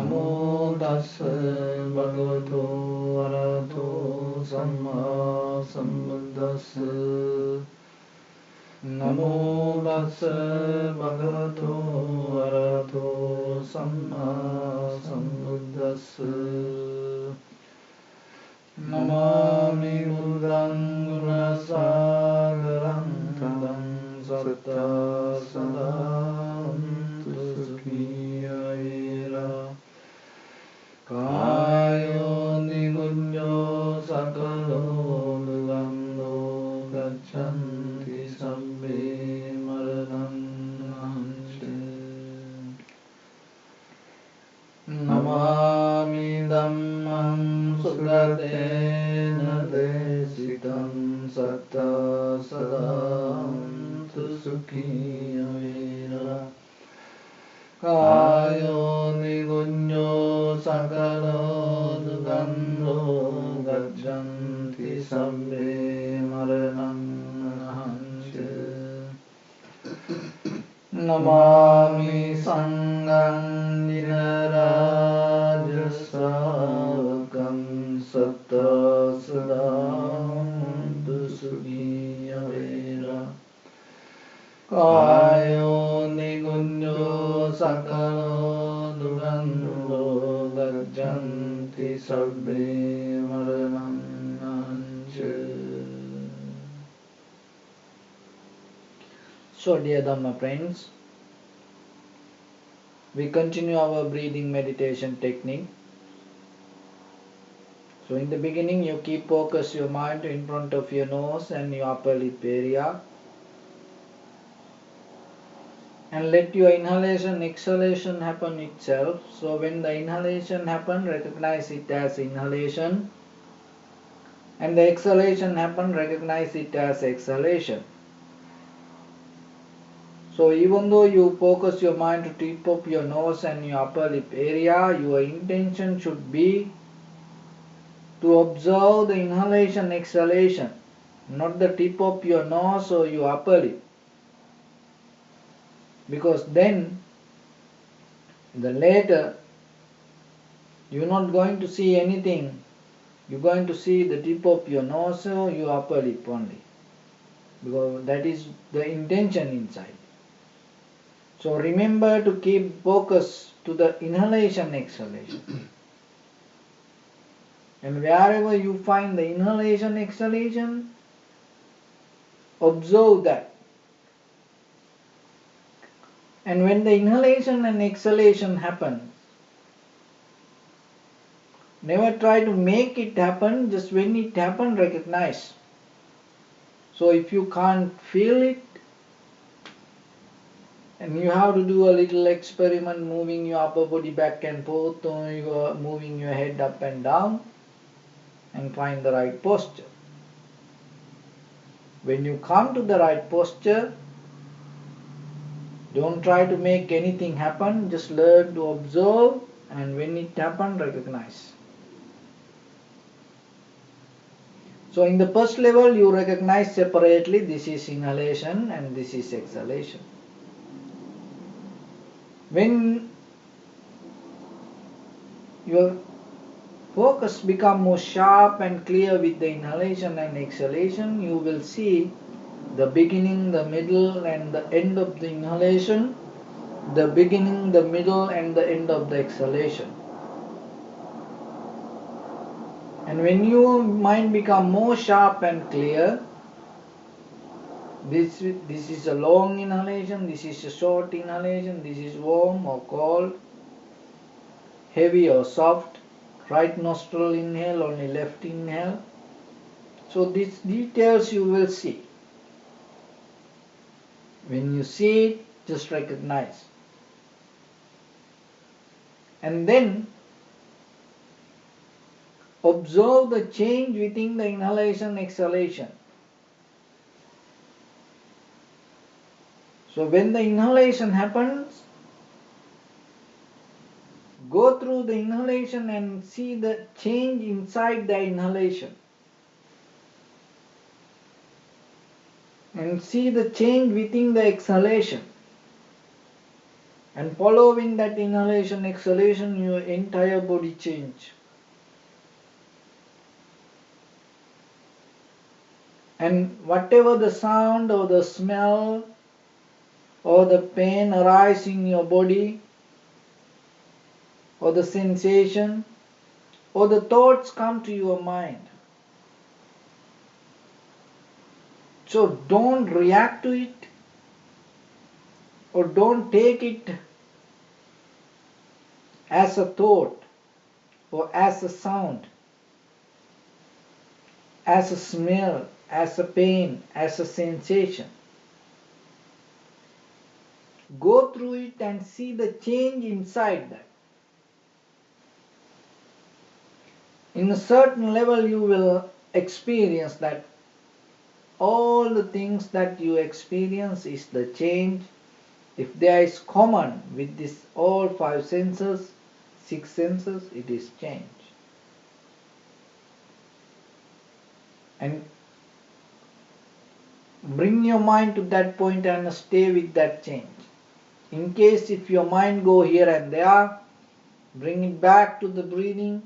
Namo tassa bhagavato arahato samma sambuddhassa. Namo tassa bhagavato arahato samma sambuddhassa. Namami buddhaṃ gunasagaram tam satta sadāntu sukhiya Kāyo niguñño sakalo nugando gaccanti sabbe marananamche. Namami dhammam sugatena desitam satta sadantu sukhiya vira. Kāyo niguñño sakalo nugando gaccanti sabbe marananamche. Namami sangham dinarajasavakam satta sadantu sukhiya vira. Kāyo niguñño sakalo nugando gaccanti sabbe marananamche. So dear Dhamma friends, we continue our breathing meditation technique. So in the beginning you keep focus your mind in front of your nose and your upper lip area. And let your inhalation exhalation happen itself. So when the inhalation happen, recognize it as inhalation. And the exhalation happen, recognize it as exhalation. So even though you focus your mind to tip of your nose and your upper lip area, your intention should be to observe the inhalation exhalation, not the tip of your nose or your upper lip. Because then, later, you're not going to see anything. You're going to see the tip of your nose or your upper lip only. Because that is the intention inside. So remember to keep focus to the inhalation exhalation. And wherever you find the inhalation exhalation, observe that. And when the inhalation and exhalation happens, never try to make it happen, just when it happens, recognize. So if you can't feel it, and you have to do a little experiment, moving your upper body back and forth, or you are moving your head up and down, and find the right posture. When you come to the right posture, don't try to make anything happen, just learn to observe, and when it happens, recognize. So in the first level, you recognize separately, this is inhalation and this is exhalation. When your focus becomes more sharp and clear with the inhalation and exhalation, you will see the beginning, the middle and the end of the inhalation, the beginning, the middle and the end of the exhalation. And when your mind becomes more sharp and clear, this is a long inhalation, this is a short inhalation, this is warm or cold, heavy or soft, right nostril inhale, only left inhale. So these details you will see. When you see it, just recognize. And then observe the change within the inhalation exhalation. So when the inhalation happens, go through the inhalation and see the change inside the inhalation. And see the change within the exhalation. And following that inhalation, exhalation, your entire body change. And whatever the sound or the smell or the pain arise in your body, or the sensation, or the thoughts come to your mind, so don't react to it, or don't take it as a thought, or as a sound, as a smell, as a pain, as a sensation. Go through it and see the change inside that. In a certain level, you will experience that all the things that you experience is the change. If there is common with this all five senses, six senses, it is change. And bring your mind to that point and stay with that change. In case if your mind go here and there, bring it back to the breathing,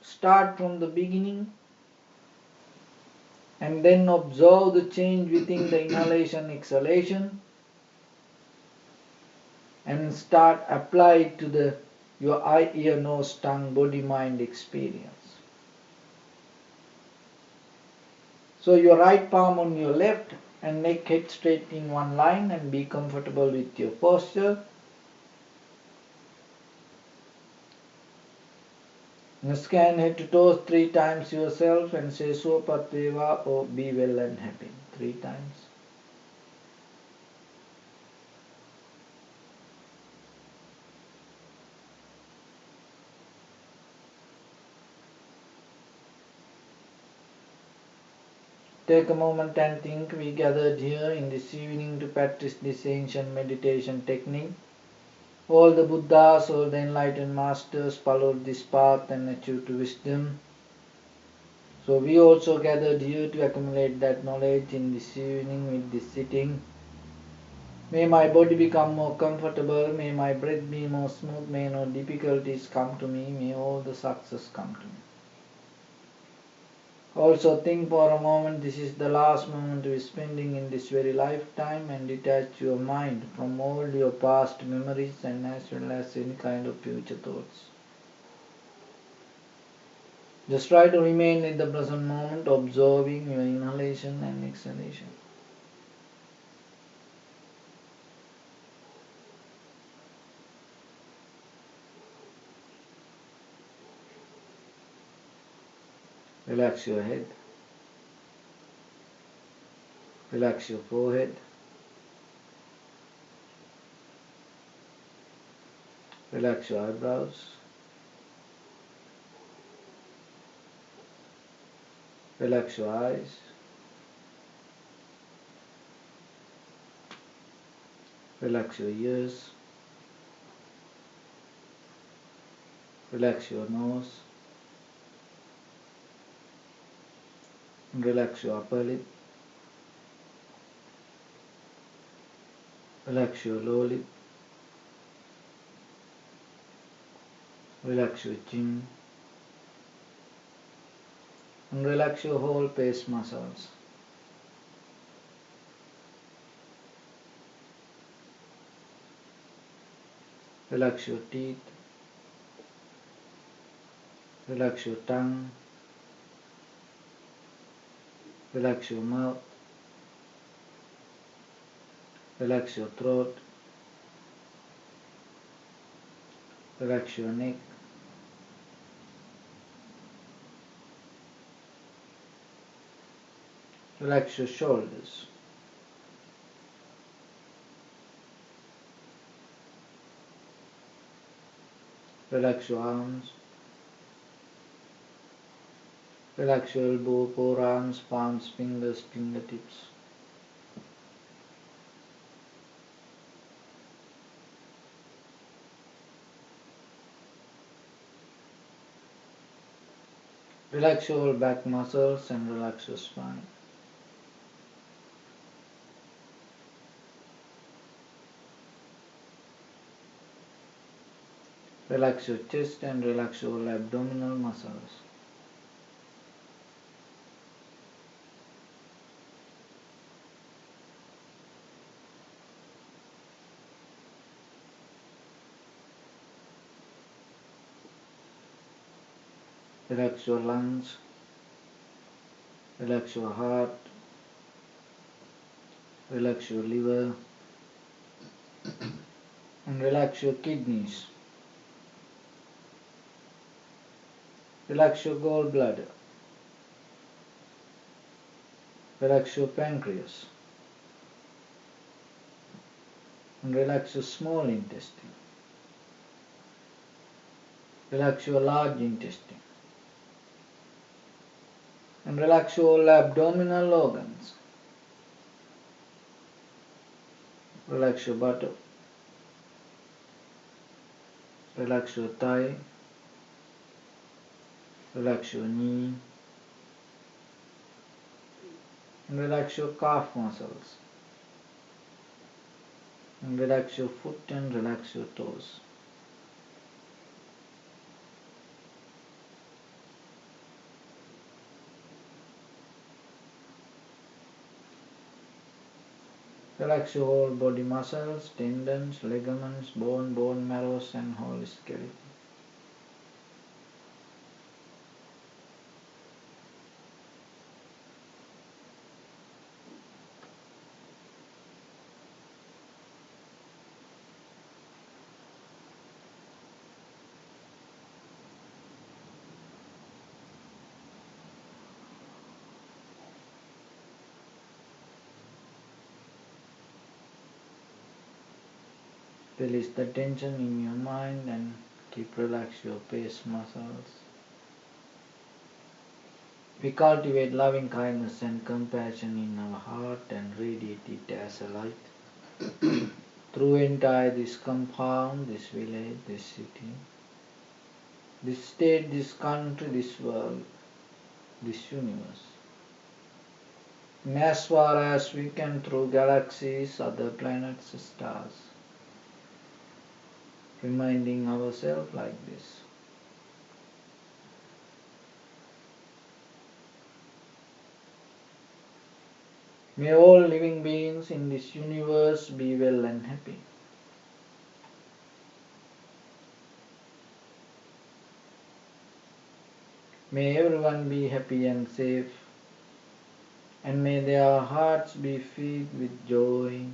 start from the beginning, and then observe the change within the inhalation, exhalation, and start apply it to the your eye, ear, nose, tongue, body, mind experience. So your right palm on your left and neck head straight in one line, and be comfortable with your posture. Now scan head to toes 3 times yourself and say Sopat Veva, or be well and happy 3 times. Take a moment and think. We gathered here in this evening to practice this ancient meditation technique. All the Buddhas, all the enlightened masters followed this path and achieved wisdom. So we also gathered here to accumulate that knowledge in this evening with this sitting. May my body become more comfortable, may my breath be more smooth, may no difficulties come to me, may all the success come to me. Also think for a moment, this is the last moment you are spending in this very lifetime, and detach your mind from all your past memories and as well as any kind of future thoughts. Just try to remain in the present moment, observing your inhalation and exhalation. Relax your head. Relax your forehead. Relax your eyebrows. Relax your eyes. Relax your ears. Relax your nose. Relax your upper lip. Relax your lower lip. Relax your chin. And relax your whole face muscles. Relax your teeth. Relax your tongue. Relax your mouth. Relax your throat. Relax your neck. Relax your shoulders. Relax your arms. Relax your elbow, forearms, palms, fingers, fingertips. Relax your whole back muscles and relax your spine. Relax your chest and relax all abdominal muscles. Relax your lungs, relax your heart, relax your liver, and relax your kidneys. Relax your gallbladder. Relax your pancreas. And relax your small intestine. Relax your large intestine. And relax your all abdominal organs. Relax your buttock. Relax your thigh. Relax your knee. And relax your calf muscles. And relax your foot and relax your toes. Relax your whole body muscles, tendons, ligaments, bone marrows and whole skeleton. Release the tension in your mind and keep relax your face muscles. We cultivate loving kindness and compassion in our heart and radiate it as a light through entire this compound, this village, this city, this state, this country, this world, this universe. And as far as we can through galaxies, other planets, stars, reminding ourselves like this. May all living beings in this universe be well and happy. May everyone be happy and safe, and may their hearts be filled with joy.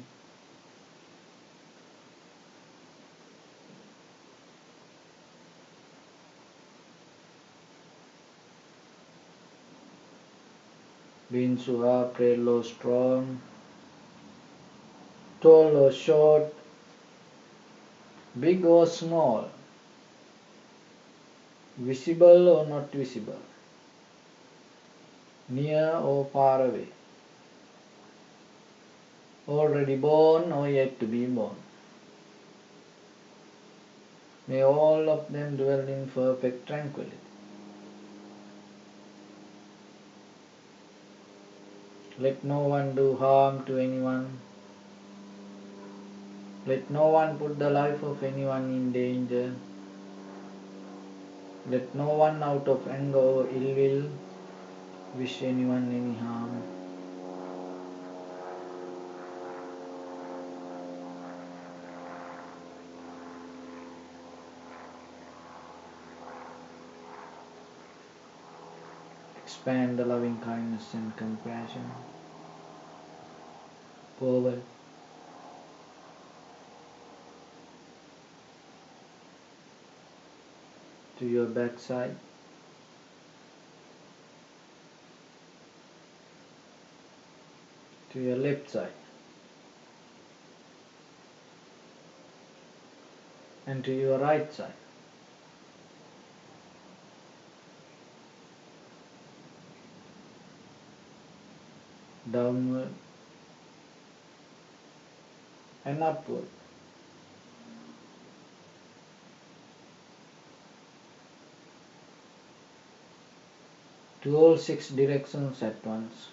Beings who are frail or strong, tall or short, big or small, visible or not visible, near or far away, already born or yet to be born. May all of them dwell in perfect tranquility. Let no one do harm to anyone. Let no one put the life of anyone in danger. Let no one out of anger or ill will wish anyone any harm. Expand the loving kindness and compassion forward to your backside, to your left side, and to your right side. Downward and upward. To all 6 directions at once.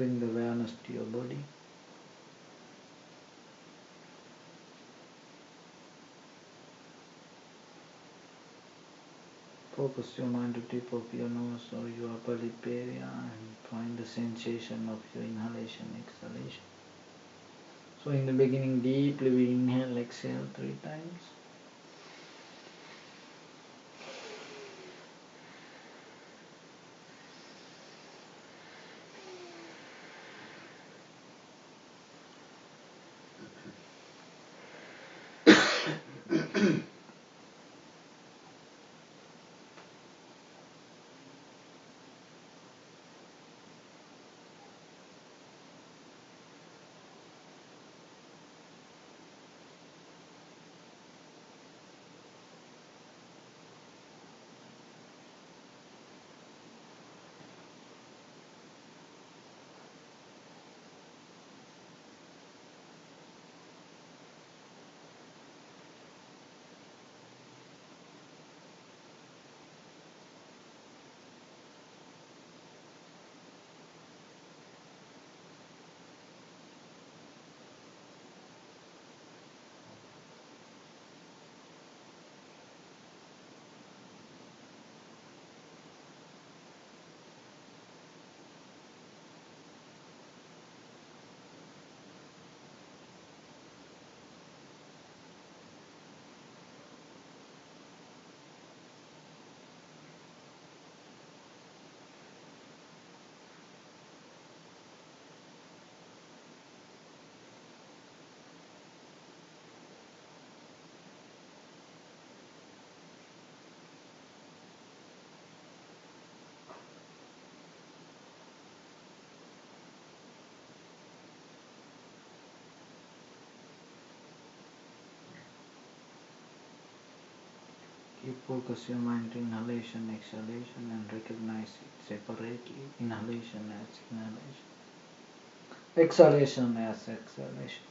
Bring the awareness to your body. Focus your mind to tip of your nose or your upper lip area and find the sensation of your inhalation, exhalation. So in the beginning, deeply we inhale, exhale 3 times. Keep focus your mind to inhalation, exhalation and recognize it separately. Inhalation as inhalation. Exhalation as exhalation.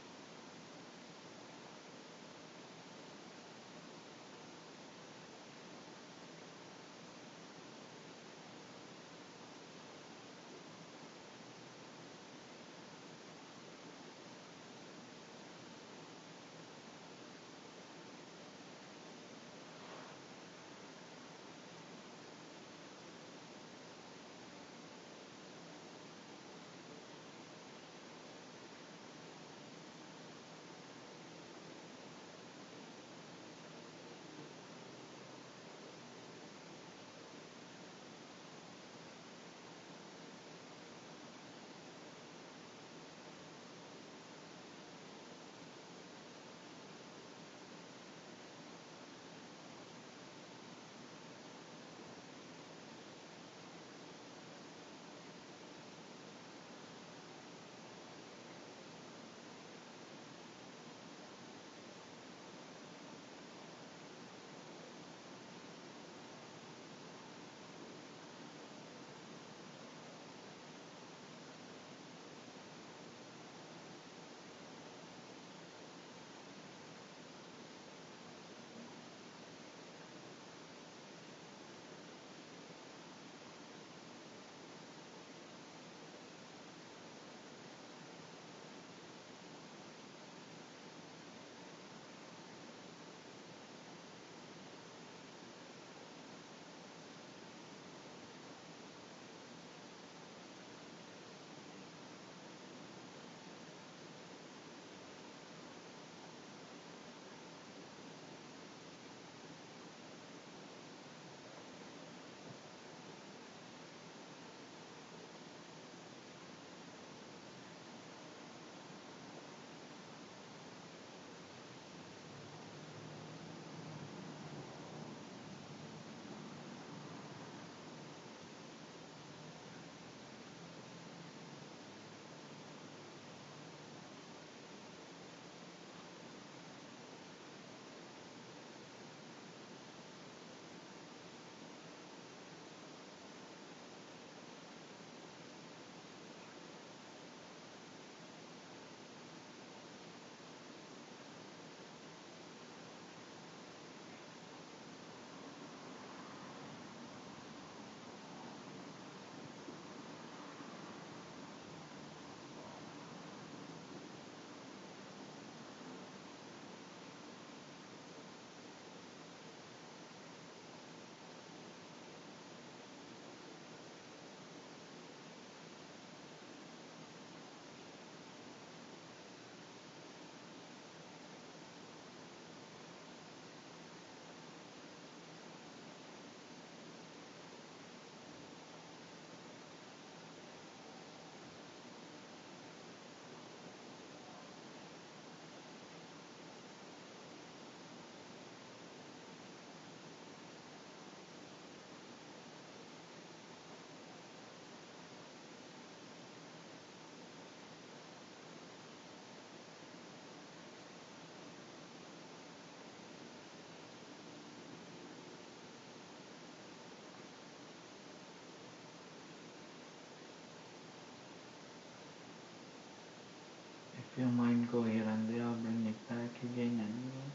your mind go here and there, bring it back again and again.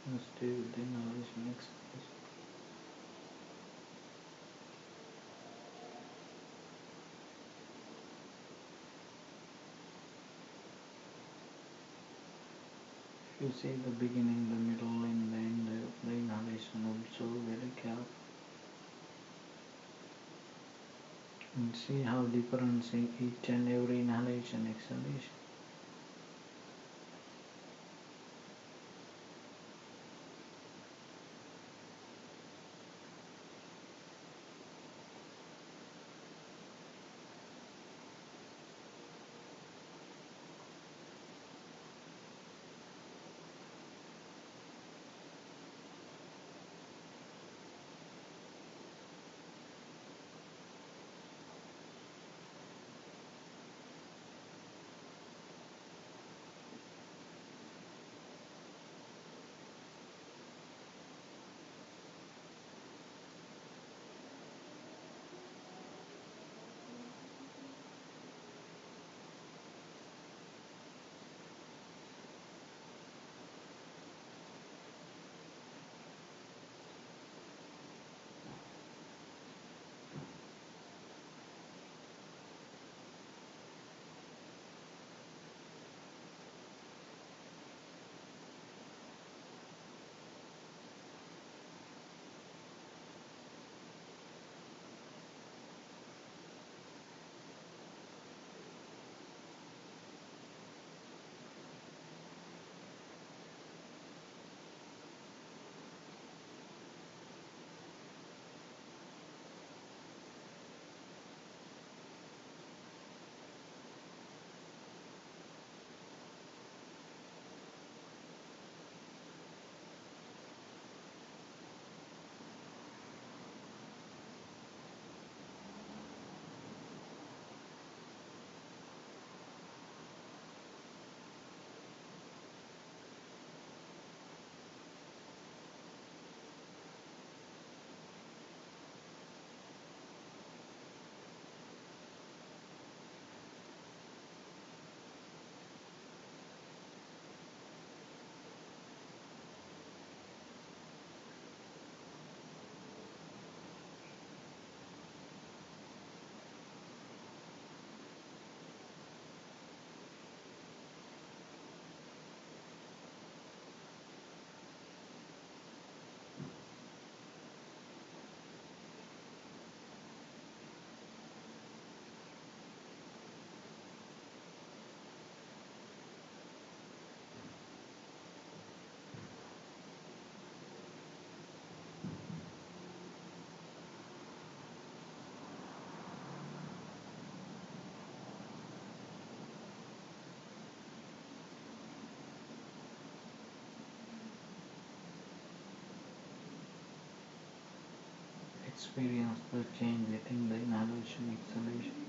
And stay with the inhalation exhalation. You see the beginning, the middle, and the end of the inhalation also very careful. And see how different in each and every inhalation, exhalation. Experience the change within the inhalation, exhalation.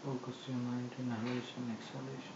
Focus your mind, inhalation, exhalation.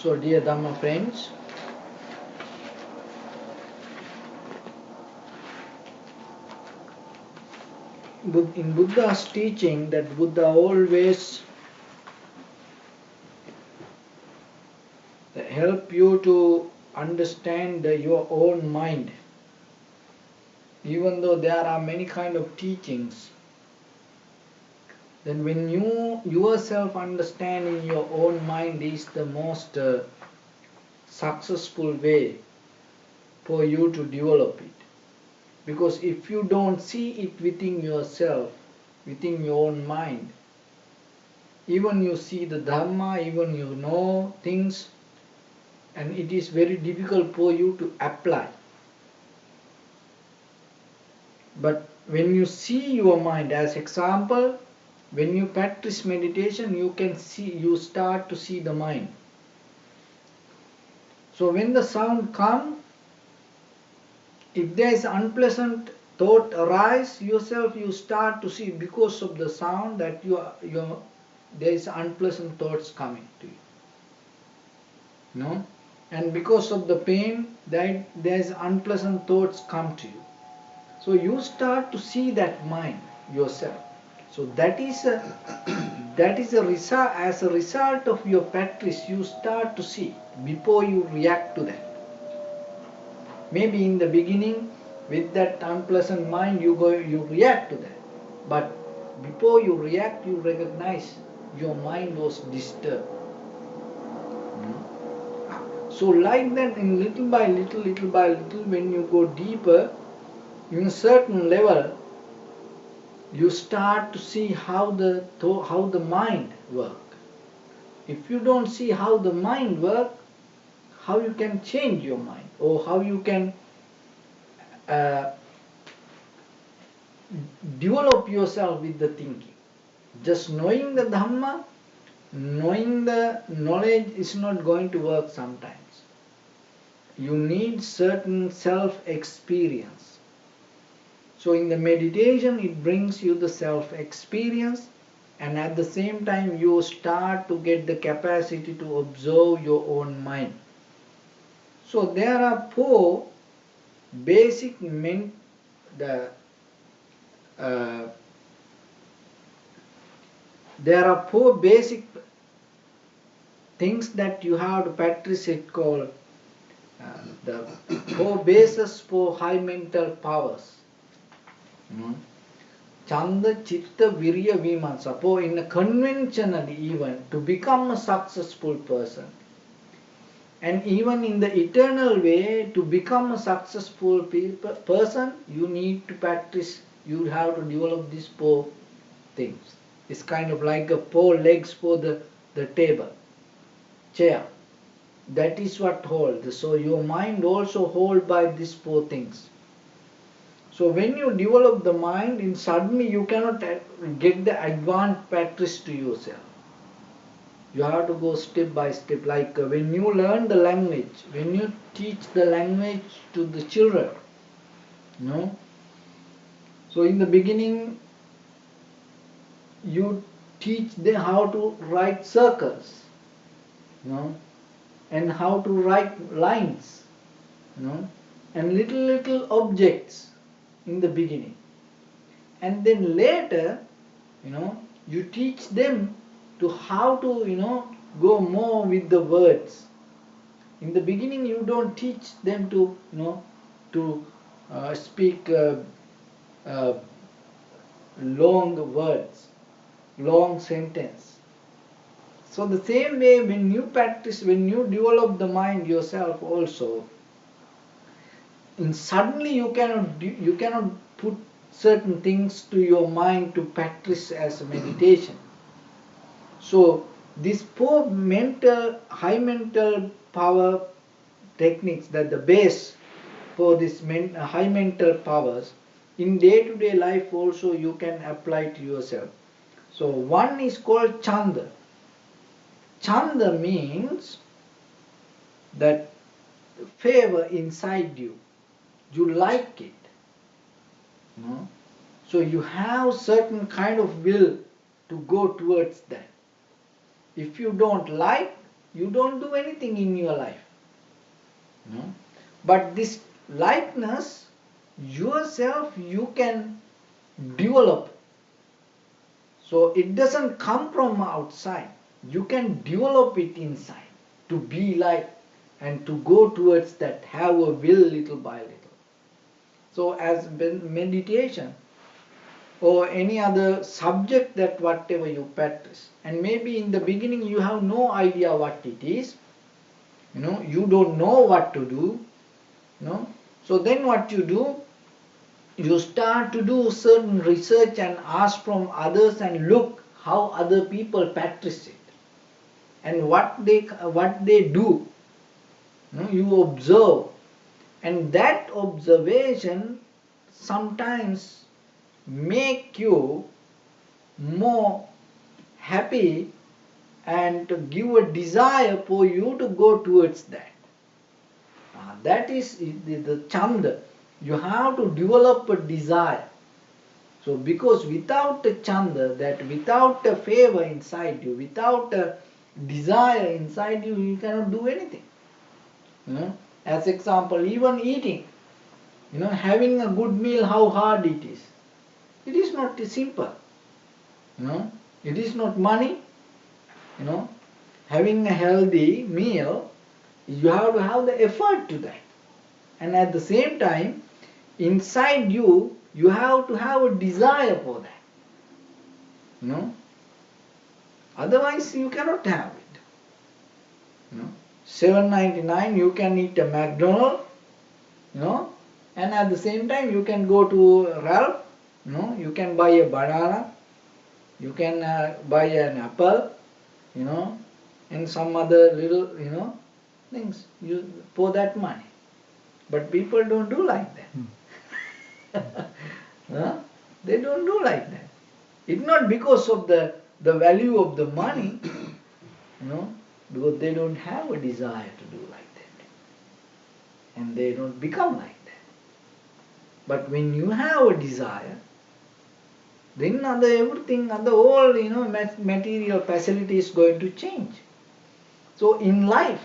So dear Dhamma friends, in Buddha's teaching, that Buddha always help you to understand your own mind. Even though there are many kind of teachings, then when you yourself understand in your own mind is the most successful way for you to develop it. Because if you don't see it within yourself, within your own mind, even you see the Dhamma, even you know things, and it is very difficult for you to apply. But when you see your mind, as example, when you practice meditation, you start to see the mind. So when the sound comes, if there is unpleasant thought arise, yourself you start to see because of the sound that there is unpleasant thoughts coming to you. No? And because of the pain, that there is unpleasant thoughts come to you. So you start to see that mind yourself. So that is a result. As a result of your practice, you start to see before you react to that. Maybe in the beginning, with that unpleasant mind, you react to that. But before you react, you recognize your mind was disturbed. So like that, in little by little, when you go deeper, in a certain level, you start to see how the mind works. If you don't see how the mind works, how you can change your mind, or how you can develop yourself with the thinking. Just knowing the Dhamma, knowing the knowledge is not going to work sometimes. You need certain self-experience. So in the meditation, it brings you the self-experience, and at the same time you start to get the capacity to observe your own mind. So there are four basic there are four basic things that you have to practice. It called the four bases for high mental powers. Chanda, Chitta, Virya, Vimansa. For in a conventional even, to become a successful person, and even in the eternal way, to become a successful person, you need to practice, you have to develop these four things. It's kind of like a four legs for the table, chair. That is what holds. So your mind also holds by these four things. So when you develop the mind, suddenly you cannot get the advanced practice to yourself. You have to go step by step. Like when you learn the language, when you teach the language to the children, so in the beginning, you teach them how to write circles, and how to write lines, and little objects in the beginning. And then later, you teach them to how to, go more with the words. In the beginning, you don't teach them to, speak long words, long sentence. So the same way, when you practice, when you develop the mind yourself also, suddenly you cannot put certain things to your mind to practice as a meditation. So these four high mental power techniques, that the base for this high mental powers, in day-to-day life also you can apply to yourself. So one is called Chanda. Chanda means that favor inside you. You like it. So you have certain kind of will to go towards that. If you don't like, you don't do anything in your life. No? But this likeness, yourself, you can develop. So it doesn't come from outside. You can develop it inside to be like and to go towards that, have a will little by little. So as meditation or any other subject that whatever you practice, and maybe in the beginning you have no idea what it is, you don't know what to do, so then what you do, you start to do certain research and ask from others and look how other people practice it and what they do. You observe, and that observation sometimes make you more happy and to give a desire for you to go towards that. That is the chanda. You have to develop a desire. So because without a chanda, that without a favor inside you, without a desire inside you, you cannot do anything. As example, even eating, having a good meal, how hard it is. It is not simple. It is not money. Having a healthy meal, you have to have the effort to that. And at the same time, inside you, you have to have a desire for that. Otherwise, you cannot have it. $7.99 you can eat a McDonald's, and at the same time you can go to Ralph, you can buy a banana, you can buy an apple, and some other little, things for that money. But people don't do like that. They don't do like that. It's not because of the value of the money, because they don't have a desire to do like that. And they don't become like that. But when you have a desire, then everything, all, material facility is going to change. So in life,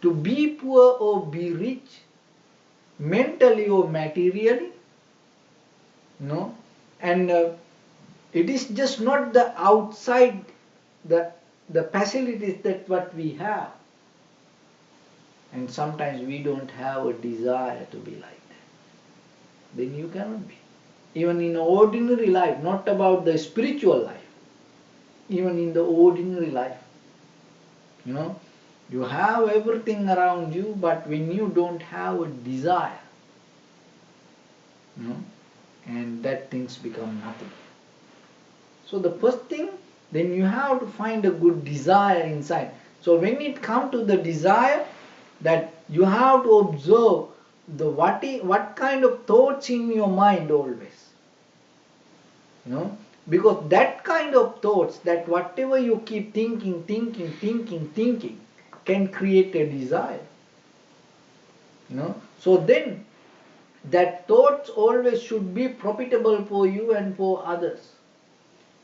to be poor or be rich, mentally or materially, and it is just not the outside, the facilities that what we have. And sometimes we don't have a desire to be like that. Then you cannot be. Even in ordinary life, not about the spiritual life, even in the ordinary life, you have everything around you, but when you don't have a desire, and that things become nothing. So the first thing, then you have to find a good desire inside. So when it comes to the desire, that you have to observe what kind of thoughts in your mind always. Because that kind of thoughts, that whatever you keep thinking, can create a desire. So then, that thoughts always should be profitable for you and for others.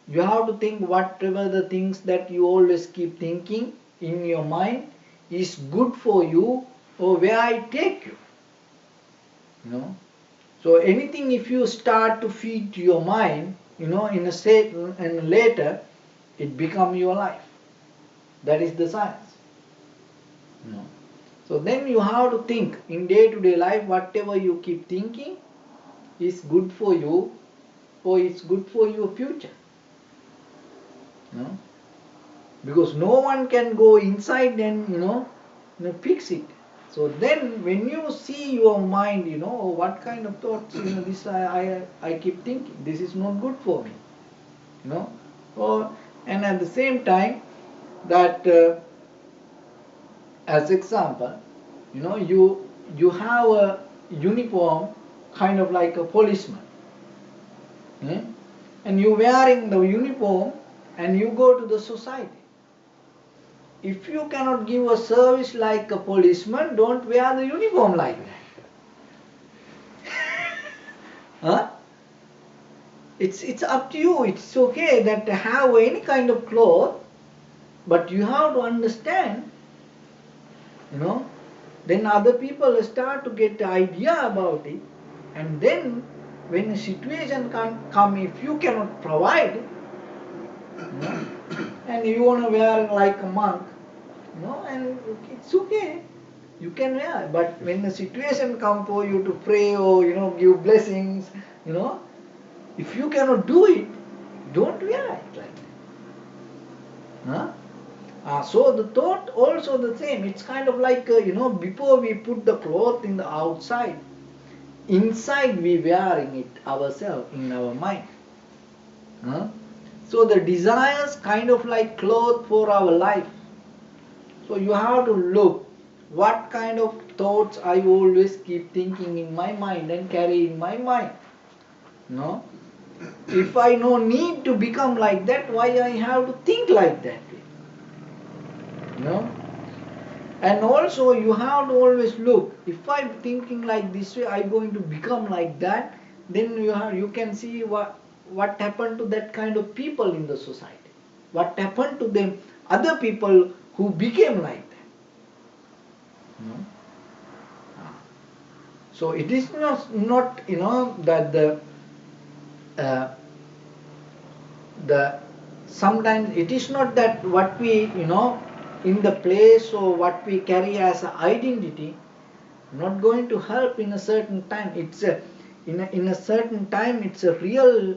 You have to think whatever the things that you always keep thinking in your mind is good for you or where it take you. So anything if you start to feed your mind, in a state and later it become your life. That is the science. So then you have to think in day-to-day life, whatever you keep thinking is good for you or it's good for your future. Because no one can go inside and fix it. So then when you see your mind, what kind of thoughts, this I keep thinking, this is not good for me. And at the same time that as example, you have a uniform kind of like a policeman. And you wearing the uniform and you go to the society. If you cannot give a service like a policeman, don't wear the uniform like that. It's up to you. It's okay that to have any kind of cloth, But you have to understand, then other people start to get the idea about it, and then when a situation can come, if you cannot provide, and you want to wear like a monk, and it's okay, you can wear. But when the situation come for you to pray or give blessings, you know, if you cannot do it, don't wear it like that. So the thought also the same. It's kind of like before we put the cloth in the outside, inside we wearing it ourselves in our mind. So the desires kind of like cloth for our life. So you have to look what kind of thoughts I always keep thinking in my mind and carry in my mind. No? If I no need to become like that, why I have to think like that? And also you have to always look, if I'm thinking like this way, I'm going to become like that, then you can see what happened to that kind of people in the society, what happened to them, other people who became like that. So it is not that uh, the sometimes it is not that what we in the place or what we carry as an identity not going to help in a certain time. It's in a certain time it's a real,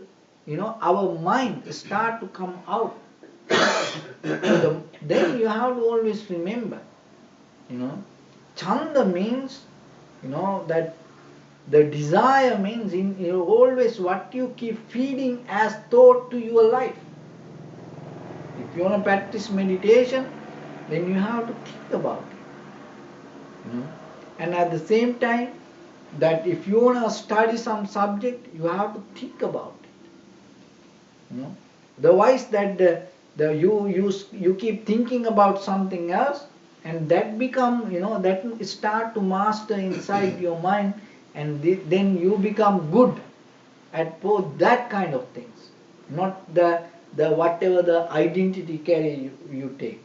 our mind start to come out. Then you have to always remember, chanda means that the desire means always what you keep feeding as thought to your life. If you want to practice meditation, then you have to think about it. And at the same time, that if you want to study some subject, you have to think about it. Otherwise, that you keep thinking about something else, and that become that start to master inside your mind, and then you become good at both that kind of things, not the whatever the identity carry you take.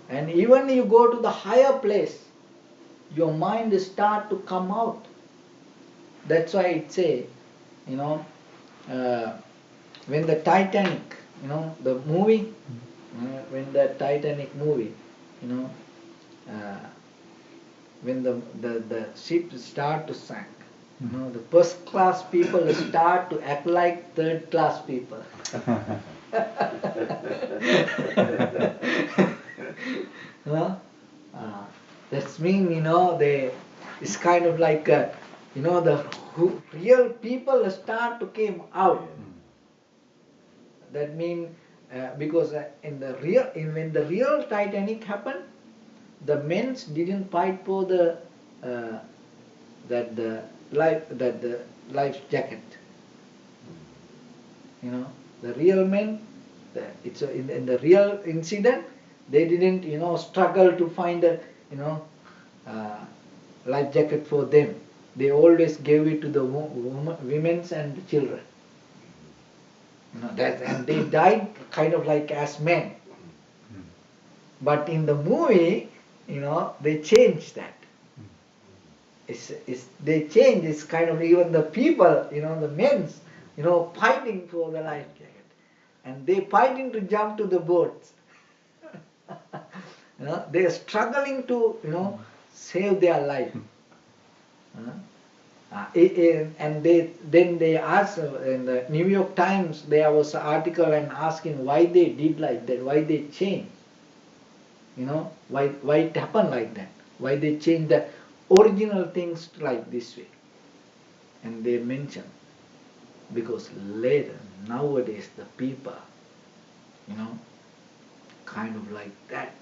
And even you go to the higher place, your mind start to come out. That's why it say, when the Titanic, the movie, when the Titanic movie, uh, when the ship start to sink, the first class people start to act like third class people. That's mean it's kind of like the real people start to came out. That mean because when the real Titanic happened, the men didn't fight for the life jacket. The real men, in the real incident, they didn't struggle to find a life jacket for them. They always gave it to the women and the children. And they died kind of like as men. But in the movie, they changed that. They change. It's kind of even the people, the men, fighting for the life jacket, and they fighting to jump to the boats. They are struggling to save their life. And then they asked in the New York Times, there was an article and asking why they did like that, why they changed. Why it happened like that, why they changed the original things like this way. And they mention, because later, nowadays the people, kind of like that.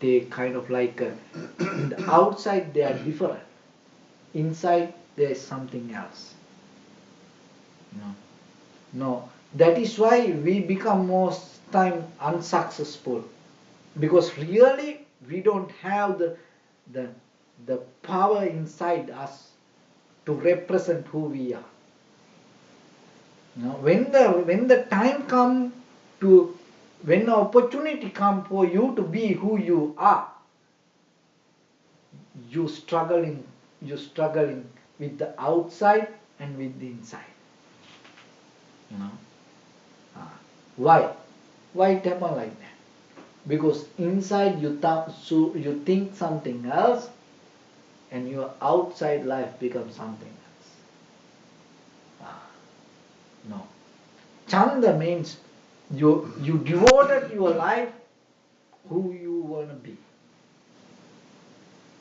They kind of like in the outside they are different, inside there is something else. No, that is why we become most time unsuccessful, because really we don't have the power inside us to represent who we are. When the time come to, when the opportunity come for you to be who you are, you struggling, with the outside and with the inside. You know, why? Why it happen like that? Because inside so you think something else, and your outside life becomes something else. No. Chanda means you devoted your life who you want to be.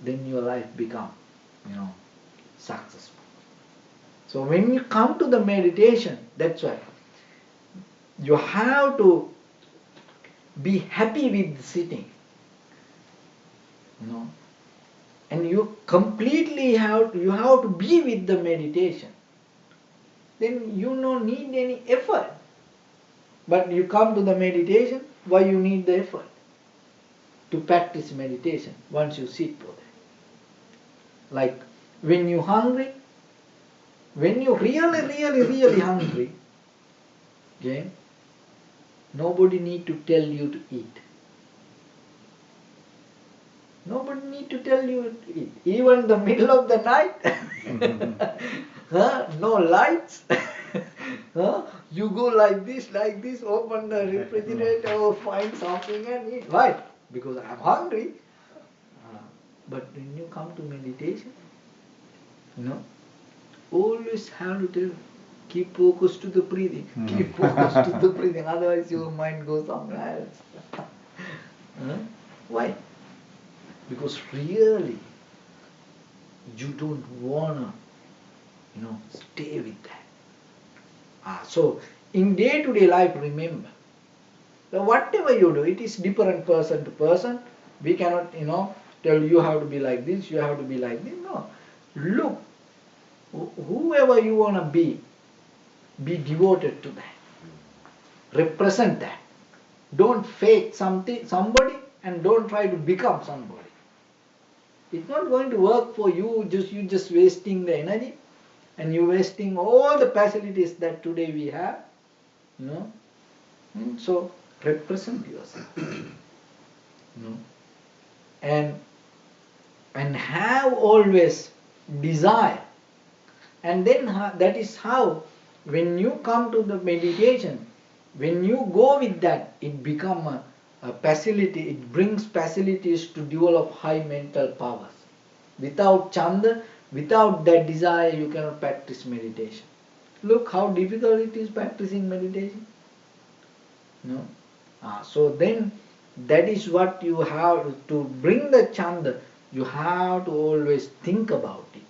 Then your life become, successful. So when you come to the meditation, that's why you have to be happy with sitting, and you completely have to be with the meditation. Then you don't need any effort. But you come to the meditation, why you need the effort? To practice meditation once you sit for that. Like when you're hungry, when you're really hungry, okay, nobody need to tell you to eat. Nobody need to tell you to eat. Even the middle of the night, no lights. You go like this, open the refrigerator or find something and eat. Why? Because I'm hungry. But when you come to meditation, always have to tell, keep focus to the breathing. Keep focus to the breathing. Otherwise your mind goes somewhere else. Why? Because really you don't wanna, stay with that. So in day-to-day life, remember, that whatever you do, it is different person to person. We cannot, tell you have to be like this, you have to be like this. No. Look, whoever you wanna be devoted to that. Represent that. Don't fake somebody, and don't try to become somebody. It's not going to work for you. You just wasting the energy, and you wasting all the facilities that today we have. So represent yourself. And have always desire. And then that is how, when you come to the meditation, when you go with that, it become a facility. It brings facilities to develop high mental powers. Without chanda, without that desire, you cannot practice meditation. Look how difficult it is practicing meditation. So then, that is what you have to bring the chanda. You have to always think about it.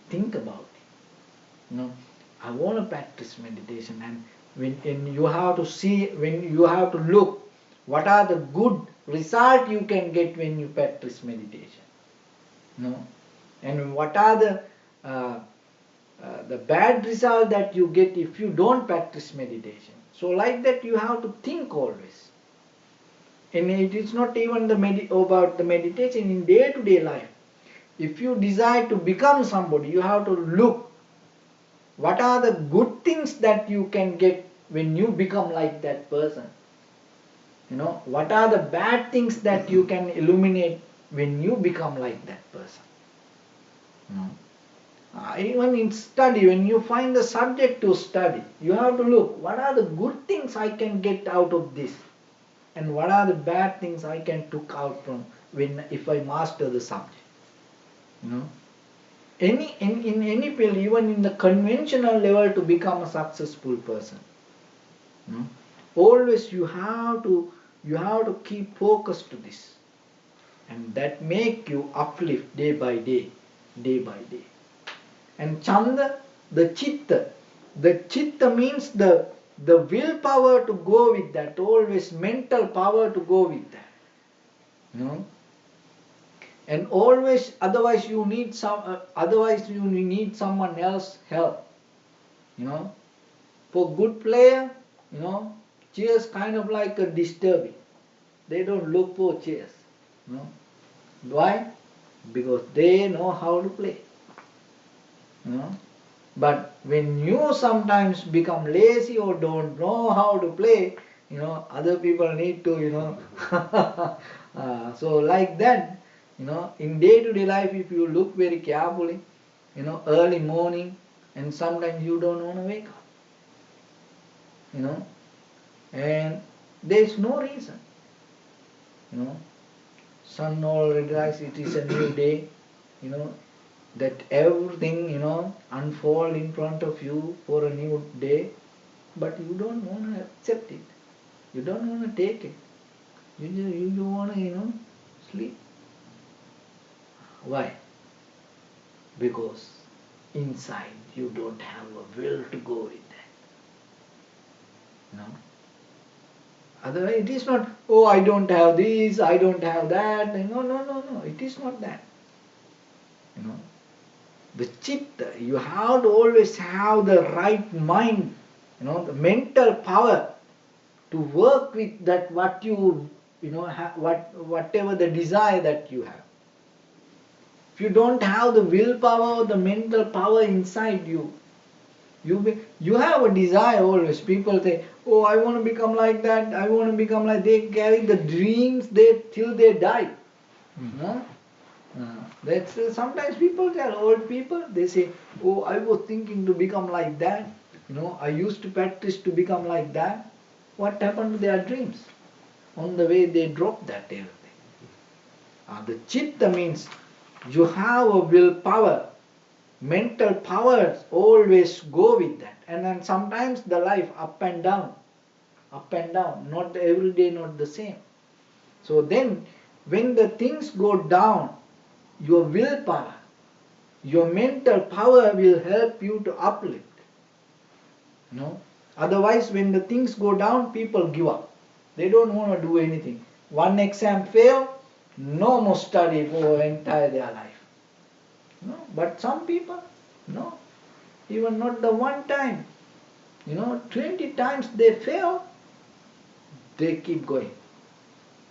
I want to practice meditation, and when you have to see, when you have to look, what are the good result you can get when you practice meditation. And what are the bad result that you get if you don't practice meditation. So like that you have to think always. And it is not even about the meditation in day-to-day life. If you desire to become somebody, you have to look what are the good things that you can get when you become like that person. What are the bad things that you can eliminate when you become like that person. Even in study, when you find the subject to study, you have to look what are the good things I can get out of this, and what are the bad things I can took out from if I master the subject. In any field, even in the conventional level, to become a successful person, always you have to keep focus to this, and that make you uplift day by day. And chanda, the chitta means the willpower to go with that, always mental power to go with that. And always, otherwise you need someone else help. For good player, chairs kind of like a disturbing. They don't look for chairs. Why? Because they know how to play. But when you sometimes become lazy or don't know how to play, other people need to, so like that, in day-to-day life, if you look very carefully, early morning, and sometimes you don't want to wake up, and there is no reason, sun already rise, it is a new day, that everything, unfold in front of you for a new day, but you don't want to accept it. You don't want to take it. You want to, sleep. Why? Because inside you don't have a will to go with that. Otherwise, it is not, oh, I don't have this, I don't have that. No. It is not that. The chitta, you have to always have the right mind, the mental power to work with that what you, whatever the desire that you have. If you don't have the willpower, the mental power inside you, you have a desire always. People say, oh, I want to become like that, I want to become like, they carry the dreams till they die. That's sometimes people tell, old people, they say, oh, I was thinking to become like that, I used to practice to become like that. What happened to their dreams? On the way they dropped that everything. The chitta means you have a willpower, mental powers always go with that. And then sometimes the life up and down, not every day, not the same. So then when the things go down, your willpower, your mental power will help you to uplift. Otherwise, when the things go down, people give up. They don't want to do anything. One exam fail, no more study for entire their life. But some people, no, even not the one time, 20 times they fail, they keep going.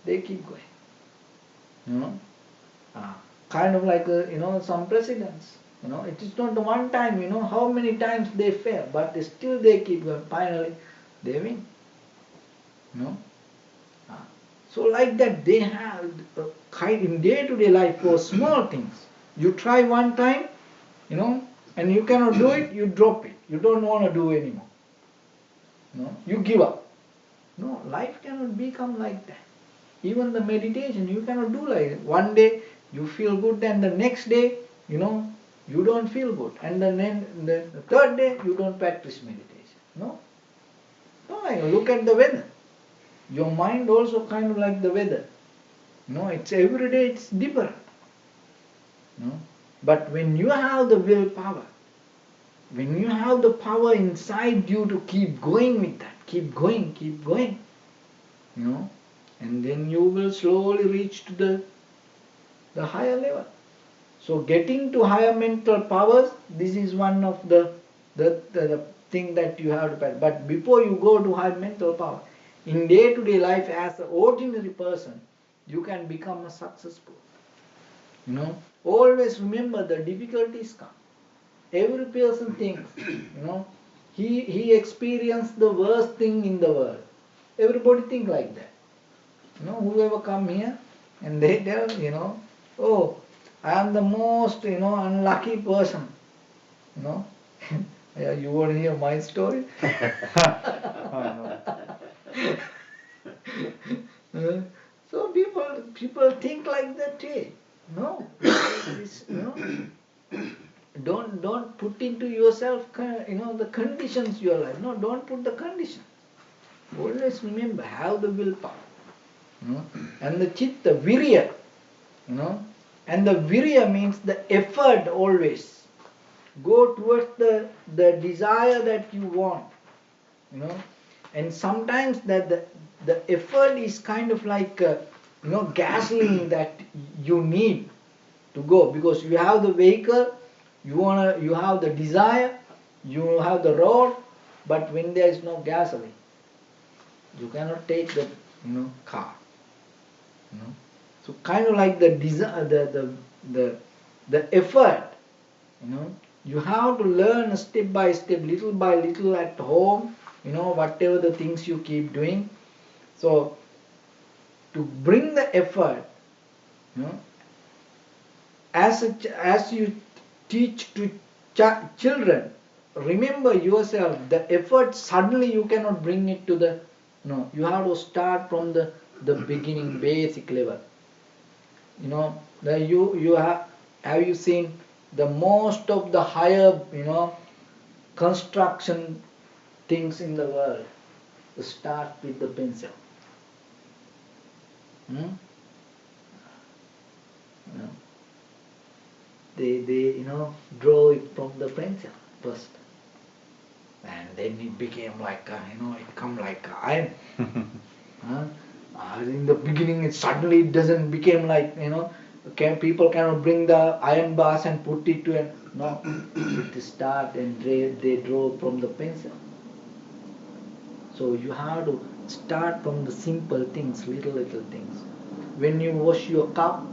They keep going. Kind of like, some presidents. It is not the one time, how many times they fail, but still they keep going. Finally, they win. So like that, they have kind in day-to-day life for small things. You try one time, and you cannot do it, you drop it. You don't want to do anymore. You give up. No, life cannot become like that. Even the meditation, you cannot do like that. One day you feel good, and the next day, you don't feel good. And then the third day, you don't practice meditation. No, look at the weather. Your mind also kind of like the weather. It's every day it's different. But when you have the willpower, when you have the power inside you to keep going with that, keep going, and then you will slowly reach to the higher level. So getting to higher mental powers, this is one of the thing that you have to practice. But before you go to higher mental power, in day-to-day life as an ordinary person, you can become a successful. Always remember the difficulties come. Every person thinks, he experienced the worst thing in the world. Everybody think like that. Whoever come here and they tell, oh, I am the most, unlucky person. Yeah, you want to hear my story? So people think like that, hey. No, don't put into yourself, the conditions you are like. No, don't put the conditions. Always remember, have the willpower. And the chitta, virya, and the virya means the effort always. Go towards the desire that you want, and sometimes that the effort is kind of like, gasoline that you need to go, because you have the vehicle, you have the desire, you have the road, but when there is no gasoline, you cannot take the car. So kind of like the desire, the effort, You have to learn step by step, little by little at home, whatever the things you keep doing. So to bring the effort, as you teach to children, remember yourself, the effort suddenly you cannot bring it to the, no, you have to start from the beginning, basic level. You have you seen the most of the higher construction things in the world start with the pencil. Hmm? You know, they draw it from the pencil first, and then it became like it come like iron. Huh? In the beginning, it suddenly doesn't became like people cannot bring the iron bars and put it to no. It start and they draw from the pencil. So you have to start from the simple things, little things. When you wash your cup,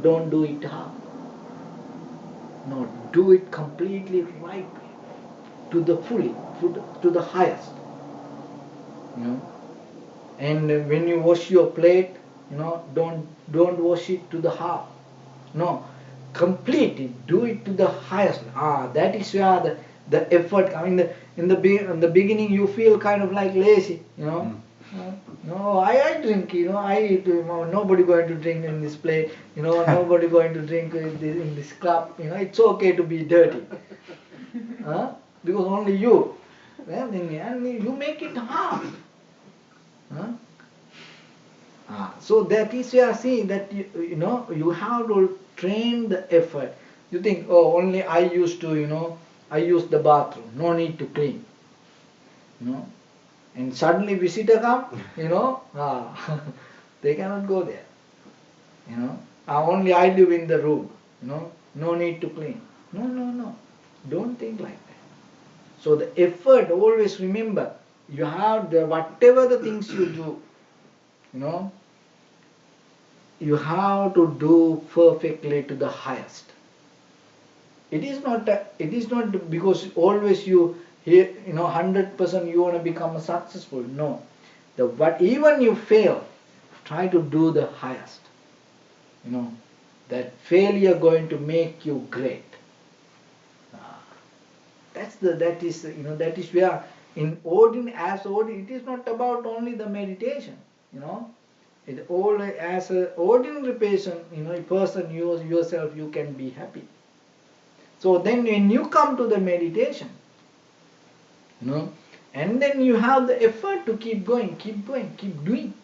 don't do it half. No, do it completely right, to the fully, to the highest. And when you wash your plate, don't wash it to the half. No, complete it, do it to the highest. That is where the effort. I mean, in the beginning you feel kind of like lazy. No, I drink. I eat. Nobody going to drink in this plate. Nobody going to drink in this cup. It's okay to be dirty. Because only you. Well, and you make it half. So that is where see that you have to train the effort. You think, oh, only I used to I use the bathroom, no need to clean. And suddenly visitor come, they cannot go there. Only I live in the room, no need to clean. No, don't think like that. So the effort, always remember, you have whatever the things you do, you have to do perfectly to the highest. It is not because always you hear 100% you want to become successful. No, but even you fail, try to do the highest. That failure going to make you great. That is where in it is not about only the meditation. It all as an ordinary person, yourself, you can be happy. So then when you come to the meditation, and then you have the effort to keep going, keep doing.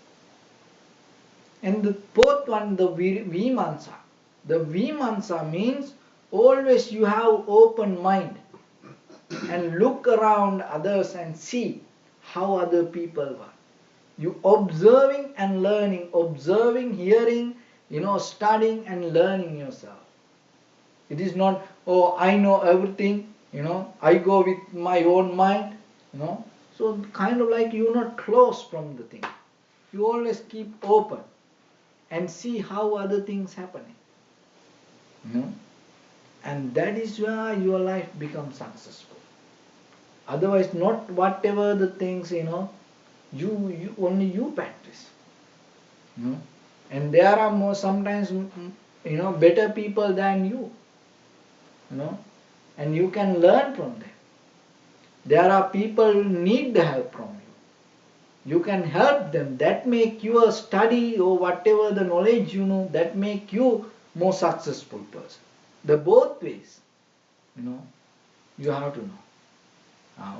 And the fourth one, the vimansa. The vimansa means always you have open mind and look around others and see how other people were. You observing and learning, observing, hearing, studying and learning yourself. It is not, oh, I know everything, I go with my own mind, So kind of like you're not close from the thing. You always keep open and see how other things happening. And that is where your life becomes successful. Otherwise, not whatever the things, you only you practice. And there are more sometimes better people than you. And you can learn from them. There are people who need the help from you. You can help them. That make your study or whatever the knowledge that make you more successful person. The both ways, you have to know.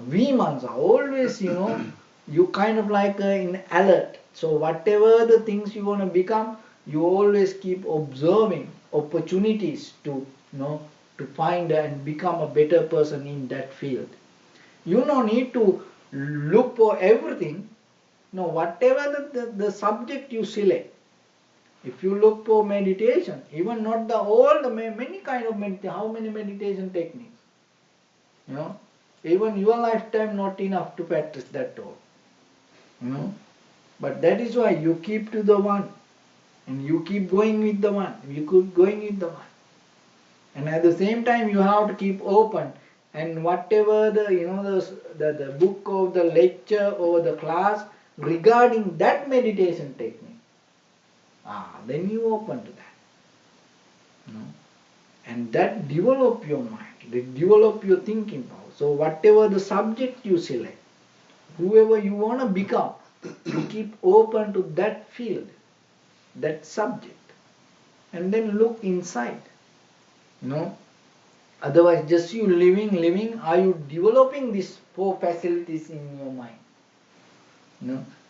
Vimansa, always, you kind of like in alert. So whatever the things you want to become, you always keep observing opportunities to, to find and become a better person in that field. You don't need to look for everything. No, whatever the subject you select. If you look for meditation, even not many kind of meditation, how many meditation techniques? Even your lifetime not enough to practice that all. But that is why you keep to the one. And you keep going with the one. You keep going with the one. And at the same time you have to keep open, and whatever the the book or the lecture or the class regarding that meditation technique, then you open to that, and that develop your mind, they develop your thinking power. So whatever the subject you select, whoever you want to become, you keep open to that field, that subject, and then look inside. Otherwise just you living, are you developing these four facilities in your mind?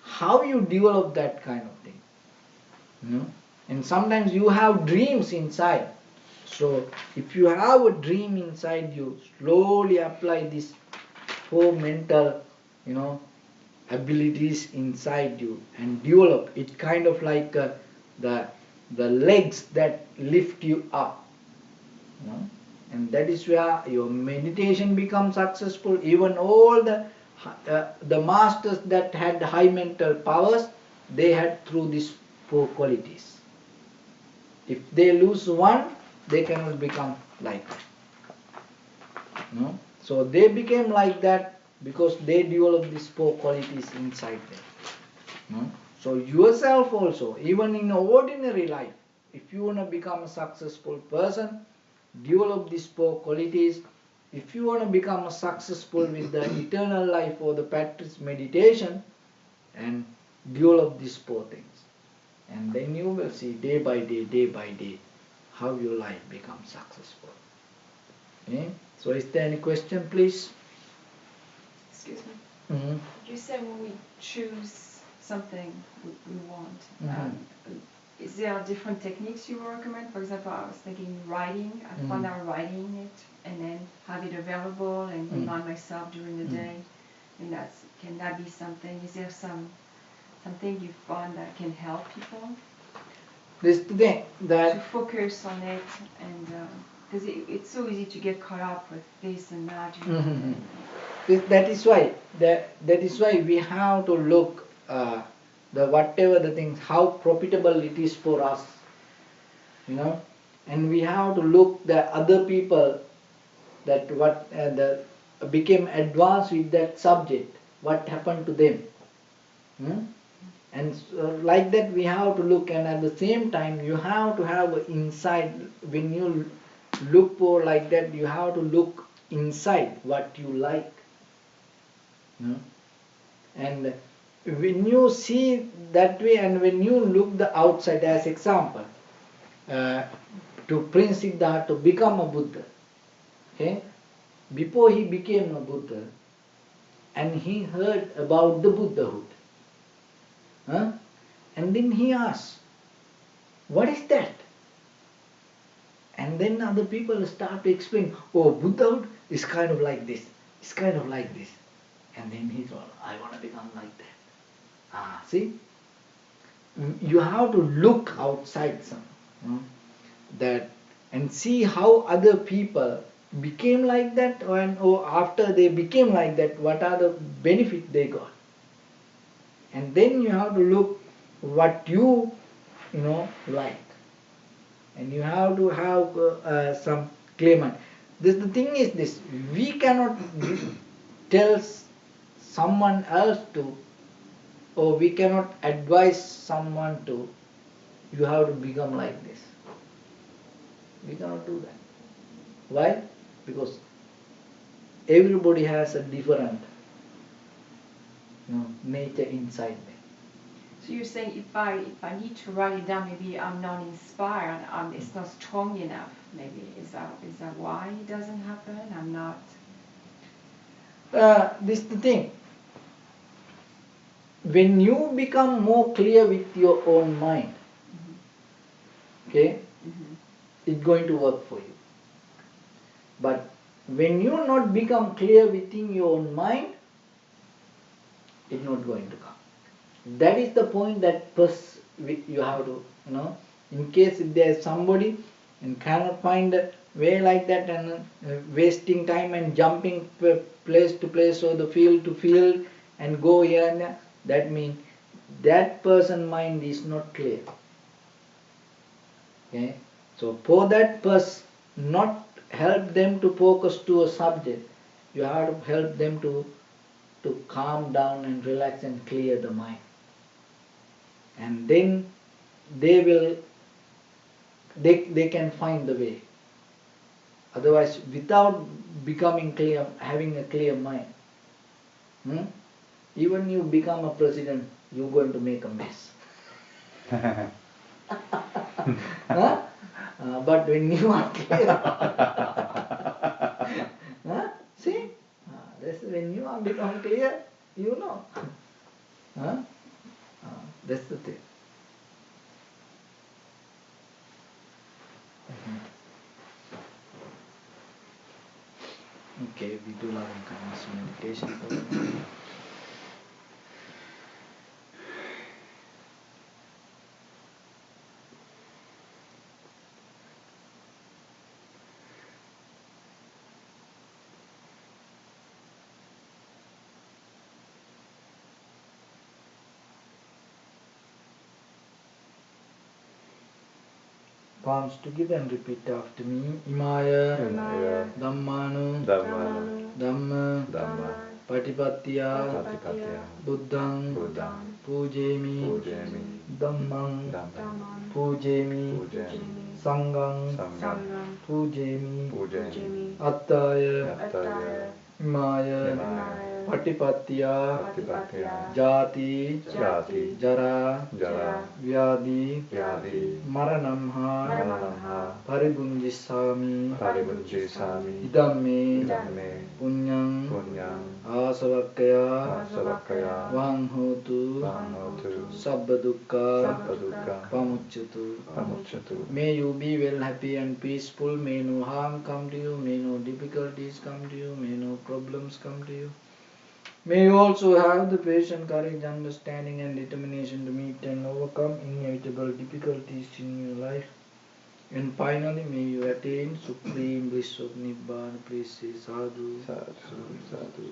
How you develop that kind of thing? And sometimes you have dreams inside. So if you have a dream inside you, slowly apply these four mental abilities inside you and develop it, kind of like the legs that lift you up. And that is where your meditation becomes successful. Even all the masters that had high mental powers, they had through these four qualities. If they lose one, they cannot become like that. So they became like that because they developed these four qualities inside them. So yourself also, even in ordinary life, if you want to become a successful person, develop these four qualities. If you want to become successful with the eternal life or the practice meditation, and develop these four things, and then you will see day by day how your life becomes successful. Okay? So is there any question, please? Excuse me. You said when we choose something we want, is there different techniques you recommend? For example, I was thinking writing. I found out writing it and then have it available and remind myself during the day. And can that be something? Is there something you found that can help people? This thing that to focus on it, and because it's so easy to get caught up with this and that. That is why we have to look the whatever the things, how profitable it is for us, and we have to look the other people that became advanced with that subject, what happened to them, and like that we have to look. And at the same time you have to have inside, when you look for like that, you have to look inside what you like. And when you see that way, and when you look the outside, as example, to Prince Siddhartha to become a Buddha, okay, before he became a Buddha, and he heard about the Buddhahood, and then he asked, what is that? And then other people start to explain, oh, Buddhahood is kind of like this, it's kind of like this. And then he thought, I want to become like that. See? You have to look outside that and see how other people became like that, or after they became like that, what are the benefits they got. And then you have to look what you like. And you have to have some claimant. The thing is this, we cannot tell someone else to, or we cannot advise someone to, you have to become like this. We cannot do that. Why? Because everybody has a different nature inside them. So you're saying if I need to write it down, maybe I'm not inspired, it's not strong enough. Maybe is that why it doesn't happen? I'm not. This is the thing. When you become more clear with your own mind, okay, it's going to work for you. But when you not become clear within your own mind, it's not going to come. That is the point that first you have to, in case if there is somebody and cannot find a way like that, and wasting time and jumping place to place or the field to field and go here and there, that means that person's mind is not clear. Okay, so for that not help them to focus to a subject. You have to help them to calm down and relax and clear the mind. And then they can find the way. Otherwise, without becoming clear, having a clear mind, even you become a president, you're going to make a mess. Huh? But when you are clear, see, that's when you are become clear, you know. That's the thing. Okay, we do loving kindness meditation. Palms together and repeat after me. Imaya, Dhammanu, Dhamma, Patipatya, Buddhang, Pujemi, Dhammang, Pujemi, Sanghang, Pujemi, Attaya, Imaya, Patipatya, Jati, Jara, Vyadi, Maranamha, Paribunjisami, Idame, Punyang, Asavakaya, Vanghotu, Sabbadukkha, Pamucchatu. May you be well, happy and peaceful. May no harm come to you. May no difficulties come to you. May no problems come to you. May you also have the patience, courage, understanding and determination to meet and overcome inevitable difficulties in your life. And finally, may you attain supreme bliss of Nibbana. Please say sadhu. Sadhu.